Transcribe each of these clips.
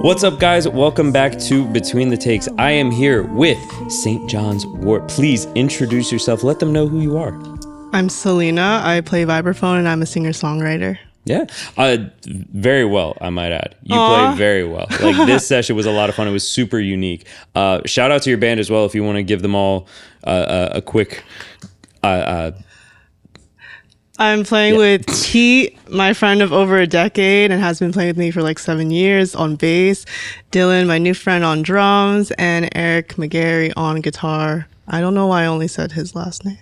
What's up, guys? Welcome back to Between the Takes. I am here with St. John's Wort. Please introduce yourself. Let them know who you are. I'm Salina. I play vibraphone and I'm a singer-songwriter. Yeah, very well, I might add. You play very well. Like, this session was a lot of fun. It was super unique. Shout out to your band as well if you want to give them all a quick... I'm playing with Keat, my friend of over a decade, and has been playing with me for like 7 years on bass. Dylan, my new friend, on drums, and Eric McGarry on guitar. I don't know why I only said his last name.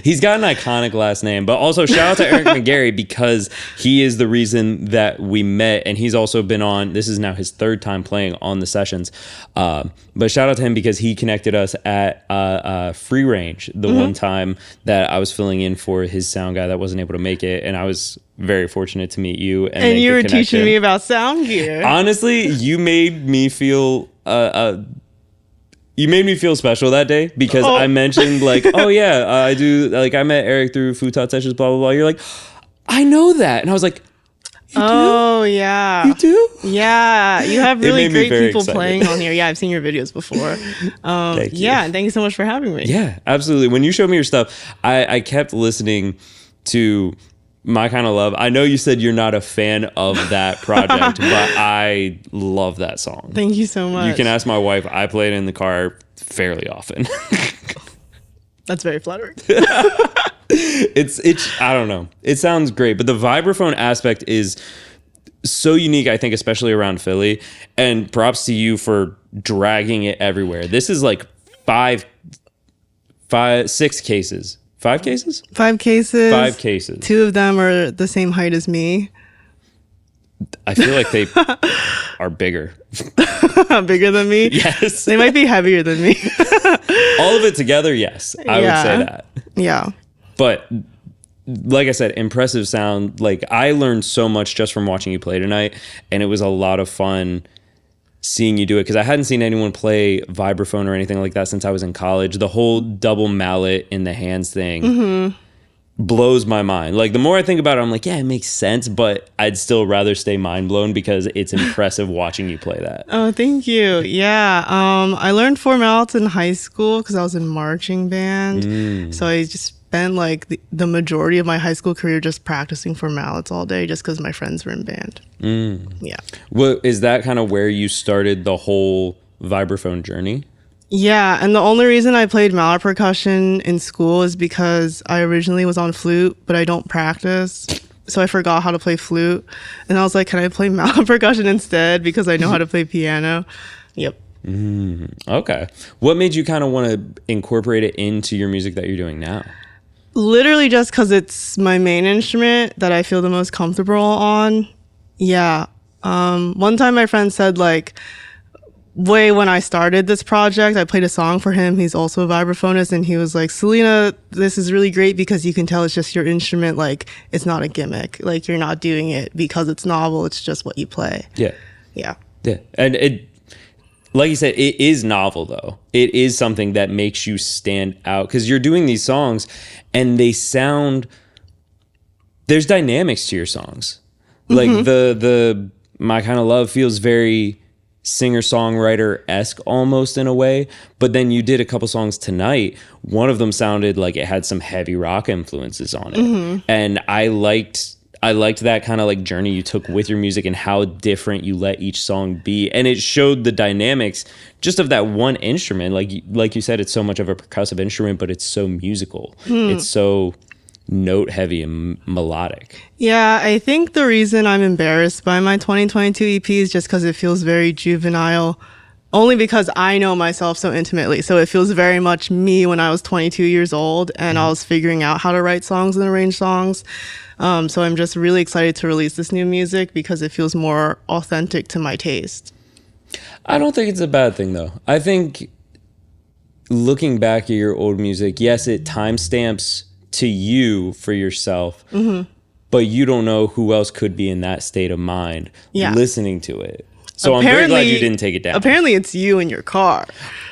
He's got an iconic last name, but also shout out to Eric McGarry because he is the reason that we met, and he's also been on, this is now his third time playing on the sessions, but shout out to him because he connected us at Free Range the one time that I was filling in for his sound guy that wasn't able to make it, and I was very fortunate to meet you. And you were teaching me about sound gear. Honestly, you made me feel... You made me feel special that day because I mentioned like, I do, like I met Eric through Food Taught Sessions, blah, blah, blah. You're like, I know that. And I was like, you do? Yeah. You do? Yeah. You have really great people excited. Playing on here. Yeah, I've seen your videos before. Thank you. Yeah, and thank you so much for having me. Yeah, absolutely. When you showed me your stuff, I kept listening to My Kind of Love. I know you said you're not a fan of that project, but I love that song. Thank you so much. You can ask my wife. I play it in the car fairly often. That's very flattering. It's I don't know. It sounds great, but the vibraphone aspect is so unique, I think, especially around Philly. And props to you for dragging it everywhere. This is like six cases. 5 cases? 5 cases. 5 cases. 2 of them are the same height as me. I feel like they are bigger. Bigger than me? Yes. They might be heavier than me. All of it together, yes. I would say that. Yeah. But like I said, impressive sound. Like, I learned so much just from watching you play tonight, and it was a lot of fun seeing you do it because I hadn't seen anyone play vibraphone or anything like that since I was in college. The whole double mallet in the hands thing blows my mind. Like, the more I think about it, I'm like, yeah, it makes sense, but I'd still rather stay mind blown because it's impressive watching you play that. Oh, thank you. Yeah. I learned 4 mallets in high school because I was in marching band. So I just spent like the majority of my high school career just practicing 4 mallets all day just because my friends were in band. Yeah. Well, is that kind of where you started the whole vibraphone journey? Yeah, and the only reason I played mallet percussion in school is because I originally was on flute, but I don't practice. So I forgot how to play flute. And I was like, can I play mallet percussion instead? Because I know how to play piano. Yep. Okay. What made you kind of want to incorporate it into your music that you're doing now? Literally just because it's my main instrument that I feel the most comfortable on. Yeah. One time my friend said, like, way when I started this project, I played a song for him. He's also a vibraphonist, and he was like, Salina, this is really great because you can tell it's just your instrument. Like, it's not a gimmick. Like, you're not doing it because it's novel. It's just what you play. Yeah. Yeah. Yeah. And it, like you said, it is novel, though. It is something that makes you stand out because you're doing these songs and they sound, there's dynamics to your songs. Like the My Kind of Love feels very singer-songwriter-esque almost in a way, but then you did a couple songs tonight. One of them sounded like it had some heavy rock influences on it, and I liked that kind of like journey you took with your music and how different you let each song be, and it showed the dynamics just of that one instrument. Like you said, it's so much of a percussive instrument, but it's so musical. It's so note heavy and melodic. Yeah, I think the reason I'm embarrassed by my 2022 EP is just because it feels very juvenile, only because I know myself so intimately. So it feels very much me when I was 22 years old and I was figuring out how to write songs and arrange songs. So I'm just really excited to release this new music because it feels more authentic to my taste. I don't think it's a bad thing, though. I think looking back at your old music, yes, it timestamps to you for yourself, but you don't know who else could be in that state of mind listening to it. So I'm very glad you didn't take it down. Apparently it's you in your car.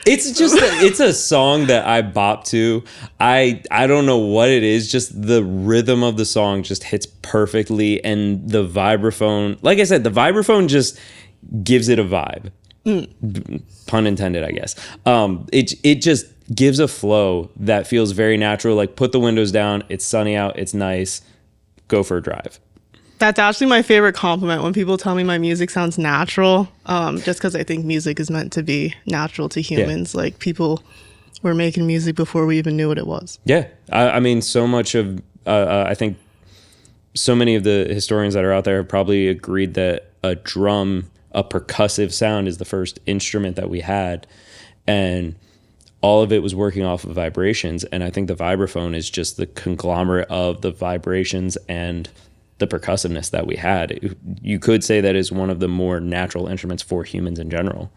It's just it's a song that I bop to. I don't know what it is, just the rhythm of the song just hits perfectly, and the vibraphone, like I said, the vibraphone just gives it a vibe. Pun intended, I guess. It just gives a flow that feels very natural. Like, put the windows down, it's sunny out, it's nice, go for a drive. That's actually my favorite compliment when people tell me my music sounds natural, just because I think music is meant to be natural to humans. Like, people were making music before we even knew what it was. Yeah. I mean, so much of, I think so many of the historians that are out there have probably agreed that a drum, a percussive sound, is the first instrument that we had. And all of it was working off of vibrations. And I think the vibraphone is just the conglomerate of the vibrations and the percussiveness that we had. You could say that is one of the more natural instruments for humans in general.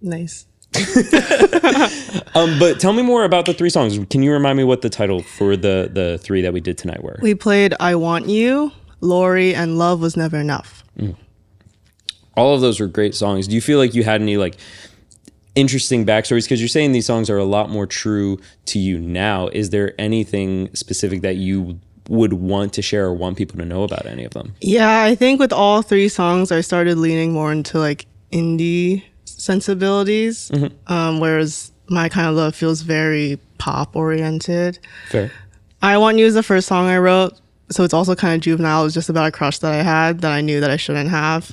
Nice. But tell me more about the 3 songs. Can you remind me what the title for the 3 that we did tonight were? We played I Want You, Lori, and Love Was Never Enough. All of those were great songs. Do you feel like you had any like interesting backstories? Because you're saying these songs are a lot more true to you now. Is there anything specific that you would want to share or want people to know about any of them? Yeah, I think with all 3 songs, I started leaning more into like indie sensibilities, whereas My Kind of Love feels very pop oriented. Fair. I Want You is the first song I wrote, so it's also kind of juvenile. It was just about a crush that I had that I knew that I shouldn't have,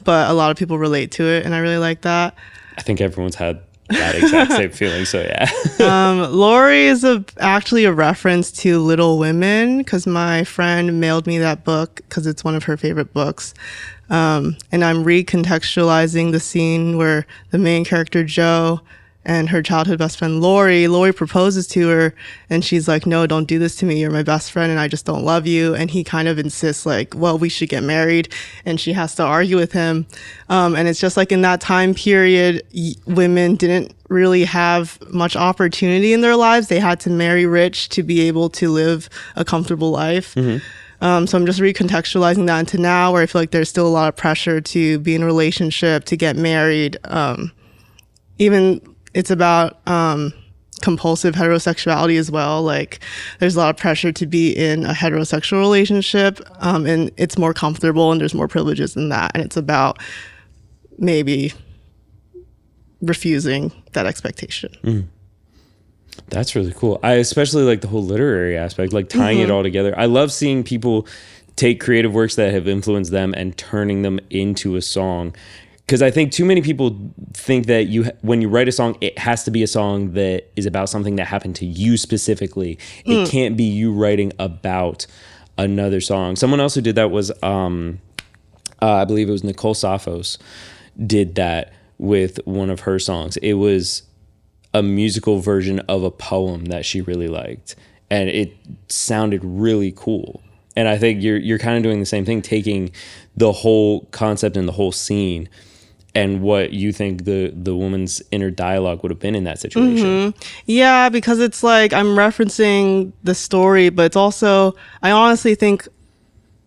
but a lot of people relate to it, and I really like that. I think everyone's had that exact same feeling, so yeah. Lori is actually a reference to Little Women, because my friend mailed me that book because it's one of her favorite books. And I'm recontextualizing the scene where the main character, Jo, and her childhood best friend, Lori proposes to her, and she's like, no, don't do this to me. You're my best friend, and I just don't love you. And he kind of insists, like, well, we should get married. And she has to argue with him. And it's just like in that time period, women didn't really have much opportunity in their lives. They had to marry rich to be able to live a comfortable life. So I'm just recontextualizing that into now, where I feel like there's still a lot of pressure to be in a relationship, to get married. Even it's about compulsive heterosexuality as well. Like, there's a lot of pressure to be in a heterosexual relationship, and it's more comfortable and there's more privileges than that. And it's about maybe refusing that expectation. That's really cool. I especially like the whole literary aspect, like tying it all together. I love seeing people take creative works that have influenced them and turning them into a song. Because I think too many people think that when you write a song, it has to be a song that is about something that happened to you specifically. It can't be you writing about another song. Someone else who did that was, I believe it was Nicole Safos, did that with one of her songs. It was a musical version of a poem that she really liked, and it sounded really cool. And I think you're kind of doing the same thing, taking the whole concept and the whole scene and what you think the woman's inner dialogue would have been in that situation. Yeah, because it's like I'm referencing the story, but it's also, I honestly think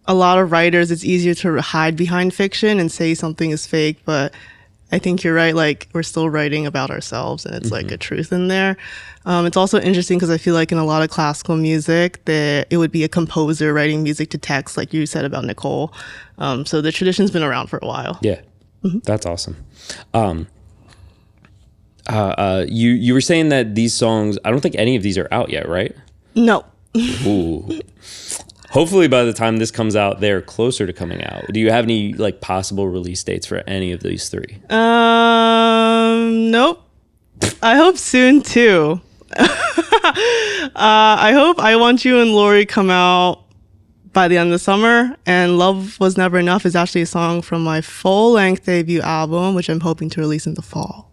a lot of writers, it's easier to hide behind fiction and say something is fake, but I think you're right. Like, we're still writing about ourselves, and it's like a truth in there. It's also interesting because I feel like in a lot of classical music, it would be a composer writing music to text, like you said about Nicole. So the tradition's been around for a while. Yeah, that's awesome. You were saying that these songs, I don't think any of these are out yet, right? No. Ooh. Hopefully by the time this comes out, they're closer to coming out. Do you have any like possible release dates for any of these 3? Nope. I hope soon too. I hope I Want You and Lori come out by the end of the summer, and Love Was Never Enough is actually a song from my full-length debut album, which I'm hoping to release in the fall.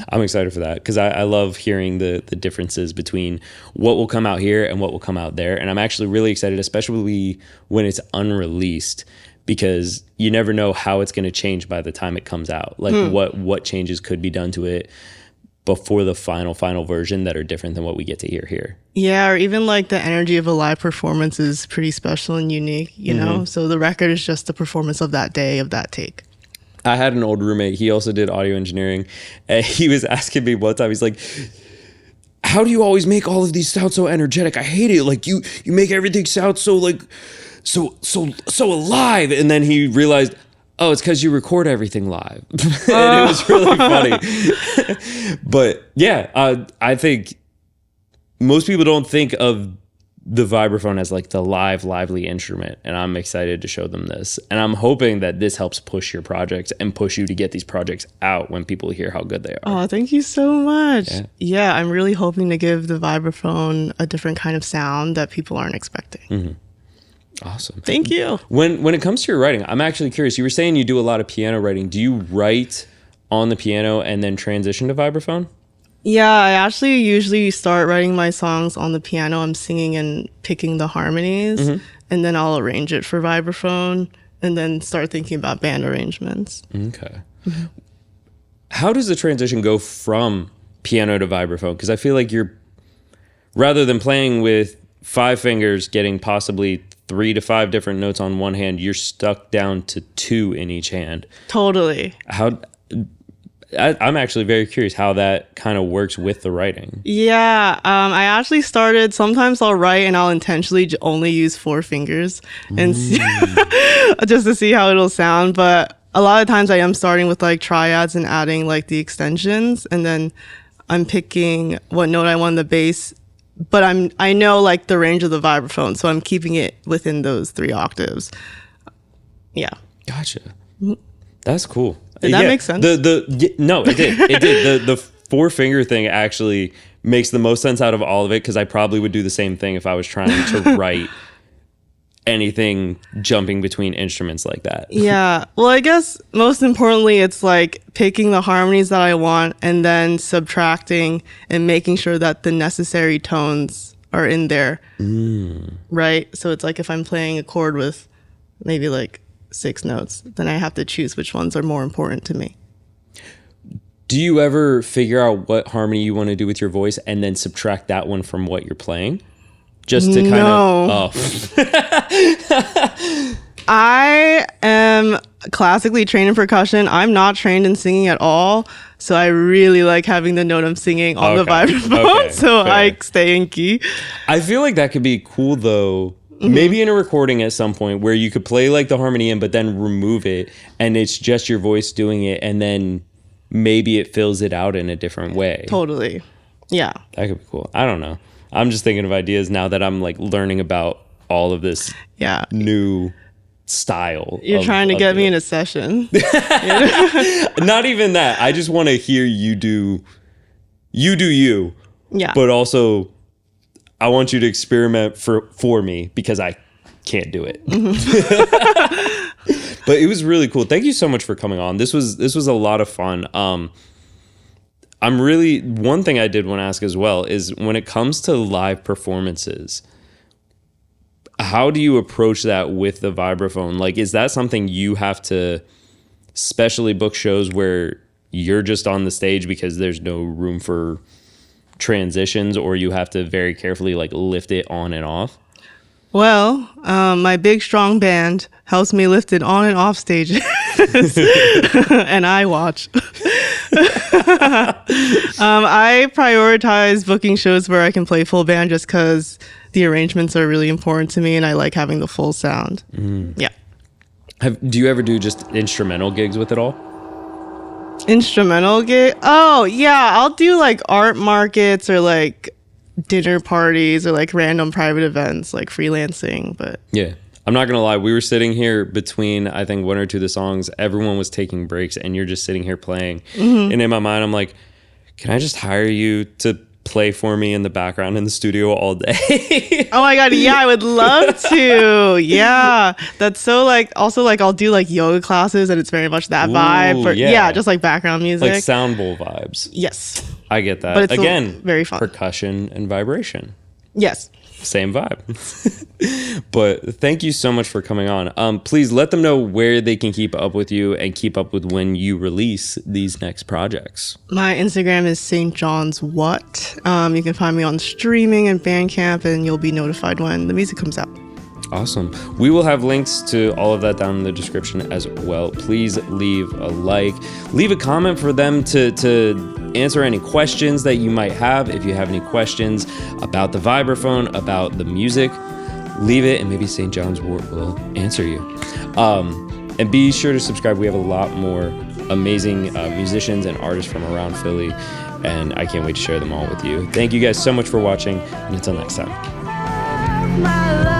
I'm excited for that because I love hearing the differences between what will come out here and what will come out there. And I'm actually really excited, especially when it's unreleased, because you never know how it's going to change by the time it comes out. Like what changes could be done to it before the final version that are different than what we get to hear here. Yeah, or even like the energy of a live performance is pretty special and unique, you know? So the record is just the performance of that day, of that take. I had an old roommate. He also did audio engineering. And he was asking me one time, he's like, how do you always make all of these sound so energetic? I hate it. Like you make everything sound so like so alive. And then he realized, oh, it's because you record everything live. And it was really funny. But yeah, I think most people don't think of the vibraphone as like the lively instrument, and I'm excited to show them this, and I'm hoping that this helps push your projects and push you to get these projects out when people hear how good they are. Oh, thank you so much. Yeah, I'm really hoping to give the vibraphone a different kind of sound that people aren't expecting. Mm-hmm. Awesome. Thank you. When it comes to your writing, I'm actually curious. You were saying you do a lot of piano writing. Do you write on the piano and then transition to vibraphone? Yeah, I actually usually start writing my songs on the piano. I'm singing and picking the harmonies, and then I'll arrange it for vibraphone, and then start thinking about band arrangements. Okay. How does the transition go from piano to vibraphone? Because I feel like you're, rather than playing with 5 fingers, getting possibly 3 to 5 different notes on one hand, you're stuck down to 2 in each hand. Totally. I'm actually very curious how that kind of works with the writing. Yeah, I actually started, sometimes I'll write and I'll intentionally only use 4 fingers and see, just to see how it'll sound. But a lot of times I am starting with like triads and adding like the extensions, and then I'm picking what note I want the bass. But I know like the range of the vibraphone, so I'm keeping it within those 3 octaves. Yeah. Gotcha. That's cool. Did that make sense? No, it did. It did. The 4-finger thing actually makes the most sense out of all of it, because I probably would do the same thing if I was trying to write anything jumping between instruments like that. Yeah. Well, I guess most importantly, it's like picking the harmonies that I want and then subtracting and making sure that the necessary tones are in there. Right? So it's like if I'm playing a chord with maybe like 6 notes, then I have to choose which ones are more important to me. Do you ever figure out what harmony you want to do with your voice and then subtract that one from what you're playing? Just to kind of... Oh. I am classically trained in percussion. I'm not trained in singing at all. So I really like having the note I'm singing on the vibraphone. So fair. I stay in key. I feel like that could be cool though. Maybe in a recording at some point where you could play like the harmony in, but then remove it and it's just your voice doing it, and then maybe it fills it out in a different way. Totally. Yeah. That could be cool. I don't know. I'm just thinking of ideas now that I'm like learning about all of this new style. You're trying to get me in a session. Not even that. I just want to hear you do you. Yeah. But also I want you to experiment for me, because I can't do it. But it was really cool. Thank you so much for coming on. This was a lot of fun. One thing I did want to ask as well is, when it comes to live performances, how do you approach that with the vibraphone? Like, is that something you have to specially book shows where you're just on the stage because there's no room for transitions, or you have to very carefully like lift it on and off? Well, my big strong band helps me lift it on and off stages, and I watch. I prioritize booking shows where I can play full band, just because the arrangements are really important to me, and I like having the full sound. Yeah. Do you ever do just instrumental gigs with it all? Instrumental gig? Oh, yeah. I'll do like art markets or like dinner parties or like random private events, like freelancing. But yeah, I'm not gonna lie, we were sitting here between I think 1 or 2 of the songs, everyone was taking breaks and you're just sitting here playing. And in my mind I'm like, can I just hire you to play for me in the background in the studio all day? Oh my god, yeah, I would love to. Yeah, that's so like, also like I'll do like yoga classes and it's very much that vibe. But yeah, just like background music, like sound bowl vibes. Yes, I get that. But it's again, very fun. Percussion and vibration. Yes. Same vibe. But thank you so much for coming on. Please let them know where they can keep up with you and keep up with when you release these next projects. My Instagram is St. John's What. You can find me on streaming and Bandcamp, and you'll be notified when the music comes out. Awesome. We will have links to all of that down in the description as well. Please leave a like, leave a comment for them to answer any questions that you might have. If you have any questions about the vibraphone, about the music, leave it, and maybe St. John's Wort will answer you. And be sure to subscribe. We have a lot more amazing musicians and artists from around Philly, and I can't wait to share them all with you. Thank you guys so much for watching, and until next time.